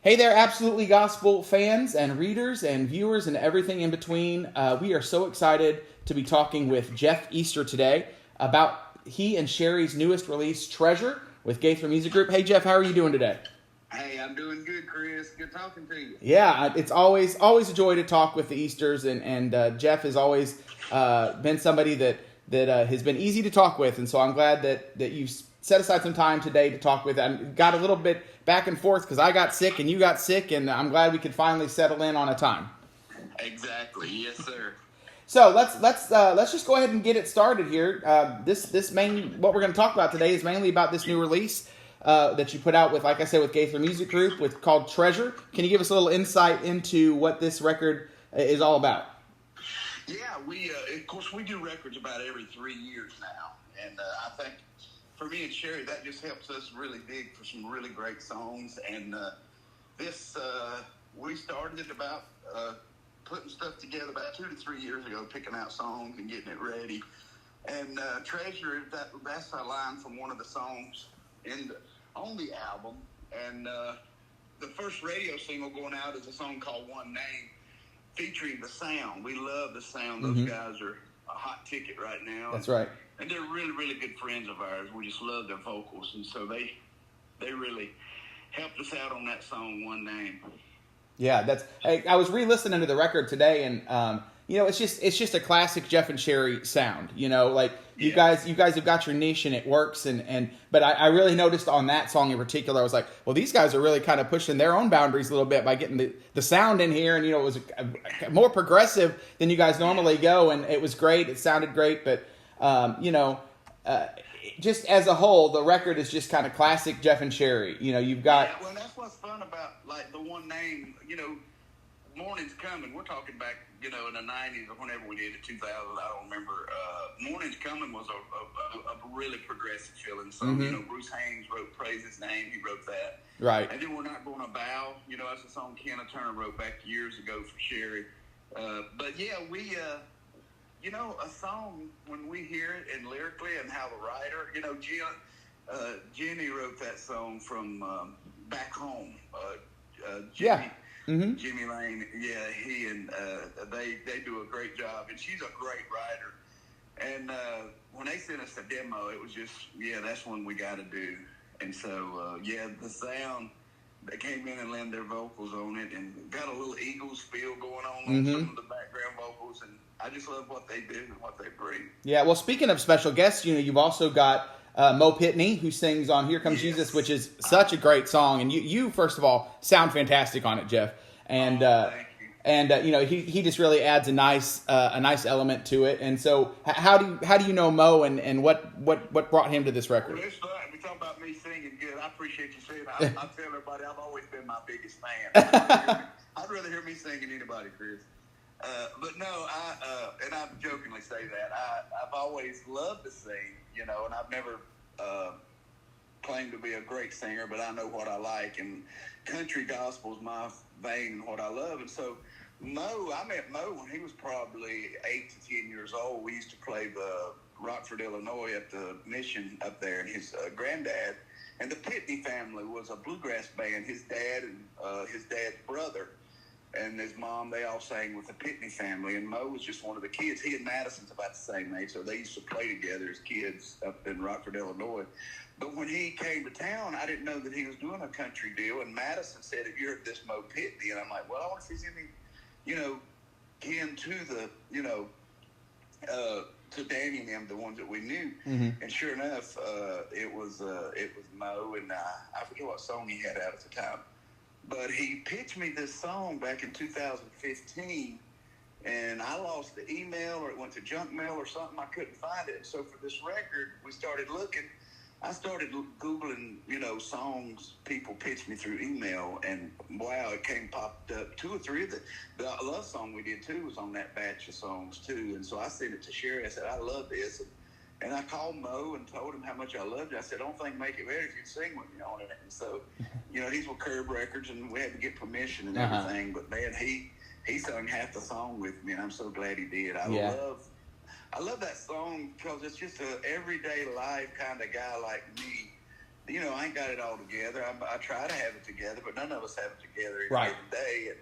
Hey there, Absolutely Gospel fans and readers and viewers and everything in between. We are so excited to be talking with Jeff Easter today about he and Sheri's newest release, Treasure, with Gaither Music Group. Hey, Jeff, how are you doing today? Hey, I'm doing good, Chris. Good talking to you. Yeah, it's always a joy to talk with the Easters, and Jeff has always been somebody that has been easy to talk with, and so I'm glad that you set aside some time today to talk with. I got a little bit back and forth because I got sick and you got sick, and I'm glad we could finally settle in on a time. Exactly, yes, sir. So let's just go ahead and get it started here. What we're going to talk about today is mainly about this new release that you put out with, like I said, with Gaither Music Group, called Treasure. Can you give us a little insight into what this record is all about? Yeah, of course, we do records about every 3 years now, and I think for me and Sheri, that just helps us really dig for some really great songs. And we started about putting stuff together about 2 to 3 years ago, picking out songs and getting it ready. And Treasure, that's a line from one of the songs on the album. And the first radio single going out is a song called One Name, featuring The Sound. We love The Sound. Those guys are a hot ticket right now. That's right. And they're really, really good friends of ours. We just love their vocals. And so they really helped us out on that song, One Name. Yeah, I was re-listening to the record today, and it's just a classic Jeff and Sheri sound. You guys have got your niche and it works, but I really noticed on that song in particular, I was like, well, these guys are really kind of pushing their own boundaries a little bit by getting the sound in here, and it was more progressive than you guys normally go, and it was great. It sounded great, but just as a whole, the record is just kind of classic Jeff and Sheri. You've got. Yeah, well, that's what's fun about like the One Name. Morning's Coming. We're talking back, in the 90s or whenever we did it, 2000. I don't remember. Morning's Coming was a really progressive feeling song. Bruce Haynes wrote "Praise His Name." He wrote that. Right. And then We're Not Gonna Bow. That's a song Kenna Turner wrote back years ago for Sheri. But yeah, we. A song, when we hear it and lyrically and how the writer, Jenny wrote that song from Back Home. Jimmy, Jimmy Lane, he and they do a great job, and she's a great writer. And when they sent us the demo, it was just, that's one we got to do. And so, The Sound, they came in and lent their vocals on it, and got a little Eagles feel going on some of the background vocals, and I just love what they do and what they bring. Yeah, well, speaking of special guests, you've also got Mo Pitney, who sings on "Here Comes Jesus," which is such a great song, and you first of all sound fantastic on it, Jeff. And thank you. He just really adds a nice element to it. And so, how do you know Mo, and what brought him to this record? Well, it's fun. We talk about me singing good. I appreciate you saying that. I tell everybody I've always been my biggest fan. I'd rather hear me sing than anybody, Chris. But no, and I jokingly say that I've always loved to sing, and I've never claimed to be a great singer, but I know what I like, and country gospel is my vein and what I love. And so I met Mo when he was probably 8 to 10 years old. We used to play the Rockford, Illinois at the mission up there, and his granddad and the Pitney family was a bluegrass band. His dad and his dad's brother and his mom, they all sang with the Pitney family, and Mo was just one of the kids. He and Madison's about the same age, so they used to play together as kids up in Rockford, Illinois. But when he came to town, I didn't know that he was doing a country deal, and Madison said, "Have you heard this Mo Pitney?" And I'm like, well, I wonder if he's any, kin to the, to Danny and them, the ones that we knew. And sure enough, it was Mo, and I forget what song he had out at the time. But he pitched me this song back in 2015, and I lost the email, or it went to junk mail or something. I couldn't find it. So for this record, we started looking. I started Googling, songs people pitched me through email, and wow, it popped up. 2 or 3 of the love song we did too was on that batch of songs too. And so I sent it to Sheri. I said, I love this. And I called Mo and told him how much I loved it. I said, I don't think make it better if you'd sing with me on it. And so, he's with Curb Records, and we had to get permission and everything. But man, he sung half the song with me, and I'm so glad he did. I love that song because it's just a everyday life kind of guy like me I ain't got it all together. I try to have it together, but none of us have it together Right. every day.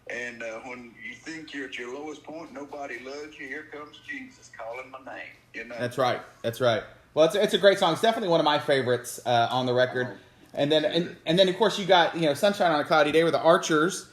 And when you think you're at your lowest point, nobody loves you. Here comes Jesus calling my name. That's right. That's right. Well, it's a great song. It's definitely one of my favorites on the record. And then and then of course you got Sunshine on a Cloudy Day, where the Archers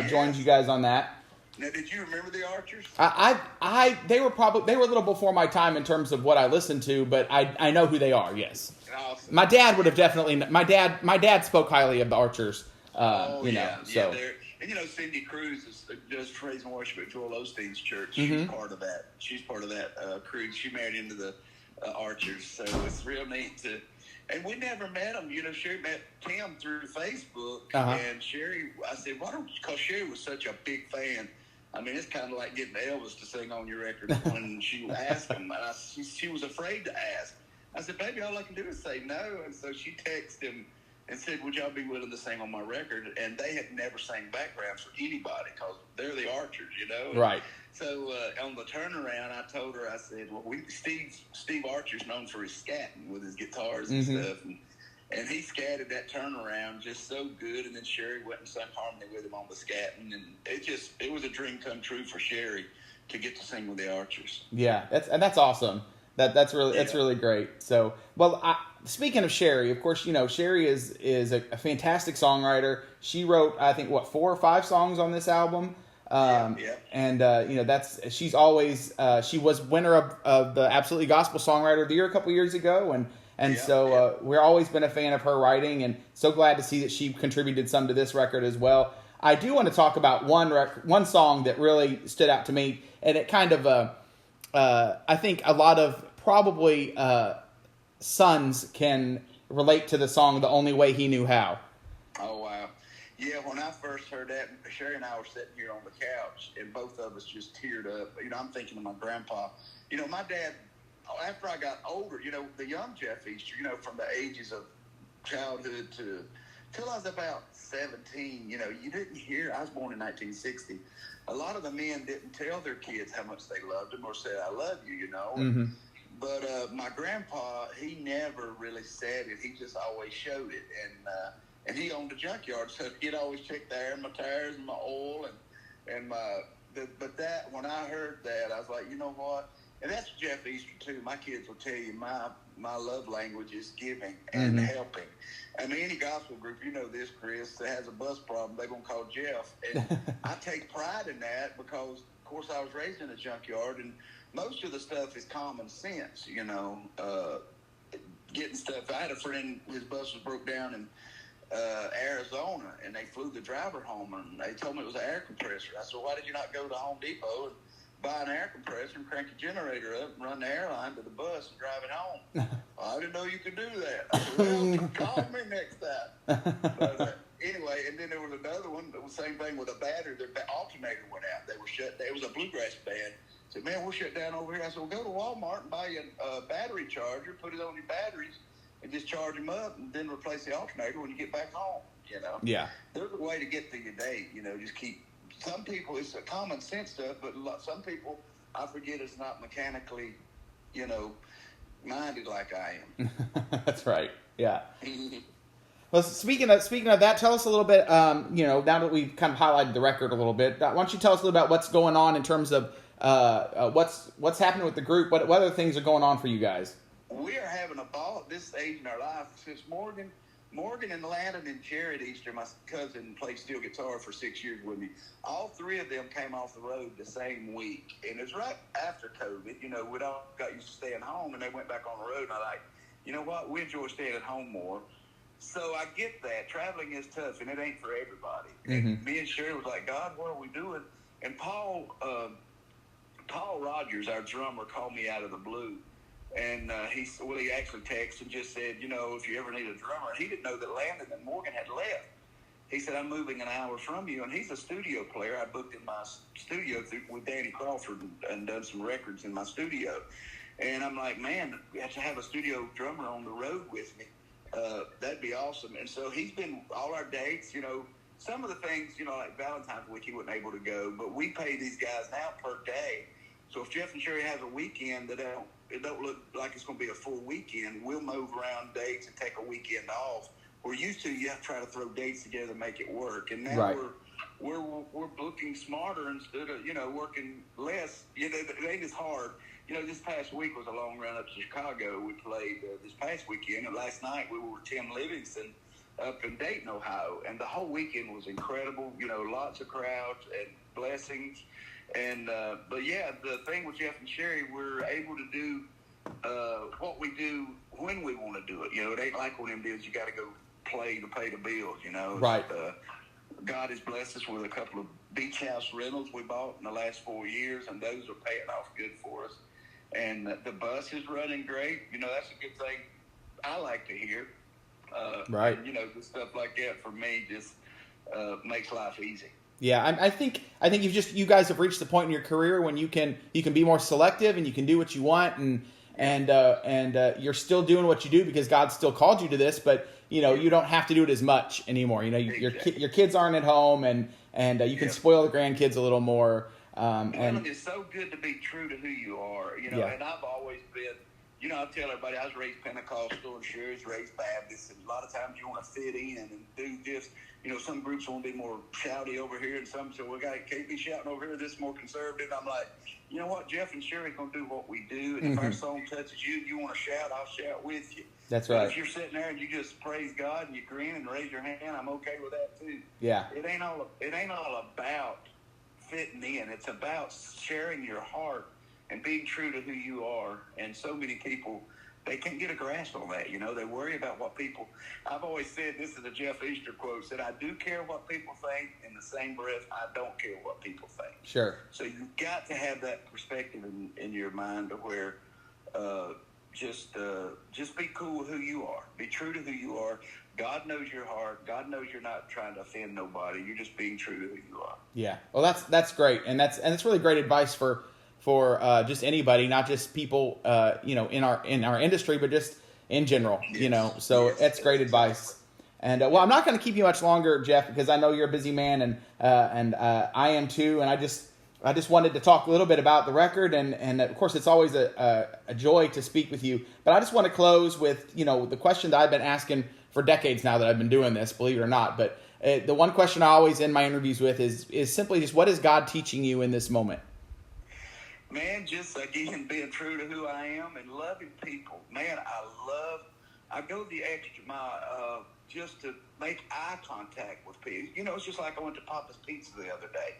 joined you guys on that. Now, did you remember the Archers? They were a little before my time in terms of what I listened to, but I know who they are. Yes. Awesome. My dad would have definitely. My dad spoke highly of the Archers. So. And Cindy Cruz does praise and worship at Joel Osteen's church. She's part of that. She's part of that crew. She married into the Archers, so it's real neat to. And we never met them. Sheri met Tim through Facebook, and Sheri. I said, "Why don't?" Because Sheri was such a big fan. I mean, it's kind of like getting Elvis to sing on your record when she asked him. And she was afraid to ask. I said, "Baby, all I can do is say no." And so she texted him and said, "Would y'all be willing to sing on my record?" And they had never sang backgrounds for anybody because they're the Archers, Right. So on the turnaround, I told her, I said, "Well, Steve Archer's known for his scatting with his guitars and stuff." And he scatted that turnaround just so good, and then Sheri went and sang harmony with him on the scatting, and it was a dream come true for Sheri to get to sing with the Archers. Yeah, that's awesome. That's really great. So, well, speaking of Sheri, of course, Sheri is a fantastic songwriter. She wrote, I think, 4 or 5 songs on this album. And she's always she was winner of the Absolutely Gospel Songwriter of the Year a couple years ago, and so we're always been a fan of her writing, and so glad to see that she contributed some to this record as well. I do want to talk about one song that really stood out to me, and it kind of I think a lot of probably sons can relate to the song "The Only Way He Knew How." Oh wow. Yeah, when I first heard that, Sheri and I were sitting here on the couch, and both of us just teared up. I'm thinking of my grandpa. My dad, after I got older, the young Jeff Easter, from the ages of childhood till I was about 17, you didn't hear. I was born in 1960. A lot of the men didn't tell their kids how much they loved them or said, "I love you," But my grandpa, he never really said it. He just always showed it. And he owned a junkyard, so he'd always check the air in my tires and my oil but that, when I heard that, I was like, you know what? And that's Jeff Easter too. My kids will tell you my love language is giving and helping. I mean, any gospel group, this, Chris, that has a bus problem, they're going to call Jeff. And I take pride in that because, of course, I was raised in a junkyard, and most of the stuff is common sense, getting stuff. I had a friend, his bus was broke down in Arizona, and they flew the driver home, and they told me it was an air compressor. I said, "Why did you not go to Home Depot and buy an air compressor and crank a generator up and run the airline to the bus and drive it home?" "I didn't know you could do that." I said, "Well, call me next time." But anyway, and then there was another one, the same thing with a battery. Their alternator went out. They were shut down. It was a bluegrass band. I said, "Man, we're shut down over here." I said, "Well, go to Walmart and buy you a battery charger, put it on your batteries, and just charge them up, and then replace the alternator when you get back home." Yeah. There's a way to get through your day. Just keep. Some people, it's a common sense stuff, but some people, I forget, it's not mechanically, minded like I am. That's right. Yeah. Well, speaking of that, tell us a little bit. Now that we've kind of highlighted the record a little bit, why don't you tell us a little about what's going on in terms of what's happening with the group? What other things are going on for you guys? We are having a ball at this stage in our life since Morgan and Landon and Jared Easter, my cousin, played steel guitar for 6 years with me. All 3 of them came off the road the same week. And it was right after COVID. We'd all got used to staying home, and they went back on the road. And I like, you know what? We enjoy staying at home more. So I get that. Traveling is tough, and it ain't for everybody. And me and Sheri was like, "God, what are we doing?" And Paul Rogers, our drummer, called me out of the blue. And he actually texted and just said, "If you ever need a drummer." He didn't know that Landon and Morgan had left. He said, "I'm moving an hour from you." And he's a studio player. I booked in my studio with Danny Crawford and done some records in my studio. And I'm like, "Man, we have to have a studio drummer on the road with me. That'd be awesome." And so he's been all our dates, some of the things, like Valentine's week, he wasn't able to go. But we pay these guys now per day. So if Jeff and Sheri has a weekend that it don't look like it's going to be a full weekend, we'll move around dates and take a weekend off. We're used to you have to try to throw dates together and make it work, and now we're booking smarter instead of working less. It ain't as hard. This past week was a long run up to Chicago. We played this past weekend, and last night we were with Tim Livingston up in Dayton, Ohio, and the whole weekend was incredible. Lots of crowds and blessings. And but yeah, the thing with Jeff and Sheri, we're able to do what we do when we want to do it. It ain't like one of them deals you got to go play to pay the bills. Right. God has blessed us with a couple of beach house rentals we bought in the last 4 years, and those are paying off good for us. And the bus is running great. That's a good thing I like to hear. Right. The stuff like that for me just makes life easy. Yeah, I think you guys have reached the point in your career when you can be more selective and you can do what you want and you're still doing what you do because God still called you to this, but you don't have to do it as much anymore. Your kids aren't at home and you can spoil the grandkids a little more. And it's so good to be true to who you are, and I've always been, I tell everybody I was raised Pentecostal and Sheri's raised Baptist, and a lot of times you want to fit in and do just, some groups want to be more shouty over here, and some say, well, can't be shouting over here, this is more conservative. I'm like, you know what, Jeff and Sheri going to do what we do, and if our song touches you, you want to shout, I'll shout with you. That's right. If you're sitting there and you just praise God and you grin and raise your hand, I'm okay with that too. Yeah. It ain't all about fitting in. It's about sharing your heart and being true to who you are. And so many people, they can't get a grasp on that. They worry about what people. I've always said, this is a Jeff Easter quote, said, I do care what people think. In the same breath, I don't care what people think. Sure. So you've got to have that perspective in your mind to where just be cool with who you are. Be true to who you are. God knows your heart. God knows you're not trying to offend nobody. You're just being true to who you are. Yeah. Well, that's great, and that's really great advice for just anybody, not just people in our industry, but just in general. Yes. So yes. that's great advice. And well, I'm not going to keep you much longer, Jeff, because I know you're a busy man, and I am too. And I just wanted to talk a little bit about the record, and of course, it's always a joy to speak with you. But I just want to close with the question that I've been asking for decades now that I've been doing this, believe it or not. But the one question I always end my interviews with is simply just, what is God teaching you in this moment? Man, just again being true to who I am and loving people. Man, I go the extra mile just to make eye contact with people. It's just like I went to Papa's Pizza the other day.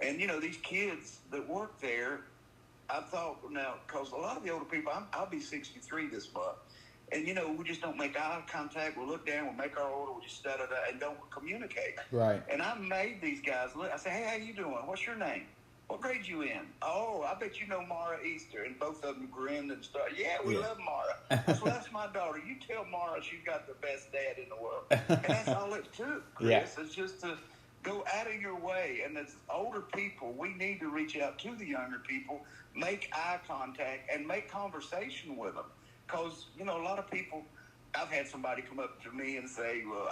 And, these kids that work there, I thought, now, because a lot of the older people, I'll be 63 this month. And, we just don't make eye contact. We'll look down, we'll make our order, we'll just da-da-da, and don't communicate. Right. And I made these guys look. I said, hey, how you doing? What's your name? What grade you in? Oh, I bet you know Mara Easter. And both of them grinned and started. Yeah, we love Mara. I said, well, that's my daughter. You tell Mara she's got the best dad in the world. And that's all it took, Chris. Yeah. It's just to go out of your way. And as older people, we need to reach out to the younger people, make eye contact, and make conversation with them. Because, a lot of people, I've had somebody come up to me and say, well,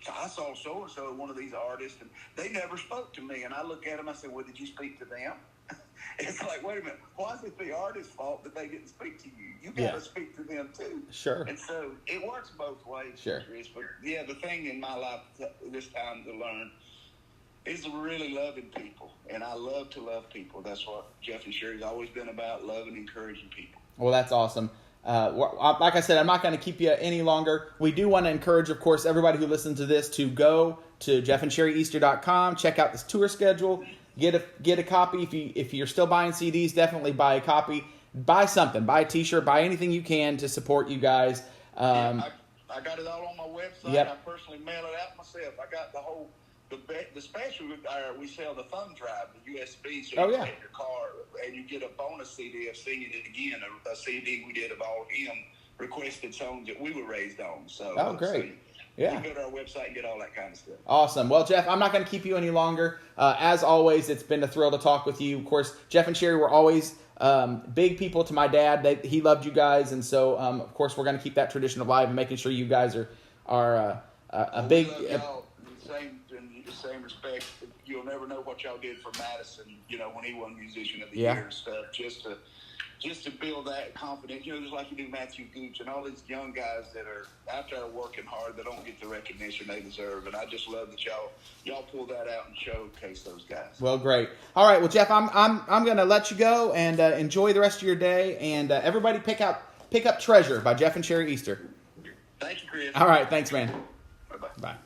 I saw so-and-so, one of these artists, and they never spoke to me. And I look at them, I said, well, did you speak to them? It's like, wait a minute, why is it the artist's fault that they didn't speak to you? You got to speak to them too. Sure. And so it works both ways, sure. Chris. But yeah, the thing in my life this time to learn is really loving people. And I love to love people. That's what Jeff and Sheri's always been about, loving and encouraging people. Well, that's awesome. Like I said, I'm not going to keep you any longer. We do want to encourage, of course, everybody who listens to this to go to jeffandsheriEaster.com, check out this tour schedule, get a copy. If you're still buying CDs, definitely buy a copy. Buy something, buy a T-shirt, buy anything you can to support you guys. I got it all on my website. Yep. I personally mail it out myself. I got the special. We sell the thumb drive, the USB, so you can take your car, and you get a bonus CD of Singing It Again, a CD we did of all him requested songs that we were raised on. So, great. You can go to our website and get all that kind of stuff. Awesome. Well, Jeff, I'm not going to keep you any longer. As always, it's been a thrill to talk with you. Of course, Jeff and Sheri were always big people to my dad. He loved you guys, and so of course we're going to keep that tradition alive and making sure you guys are a big. same respect. You'll never know what y'all did for Madison, when he won Musician of the Yeah. Year and stuff, just to build that confidence, just like you do Matthew Gooch and all these young guys that are out there working hard that don't get the recognition they deserve. And I just love that y'all pull that out and showcase those guys. Well, great. All right. Well, Jeff, I'm going to let you go and enjoy the rest of your day. And everybody pick up Treasure by Jeff and Sheri Easter. Thank you, Chris. All right. Thanks, man. Bye-bye. Bye.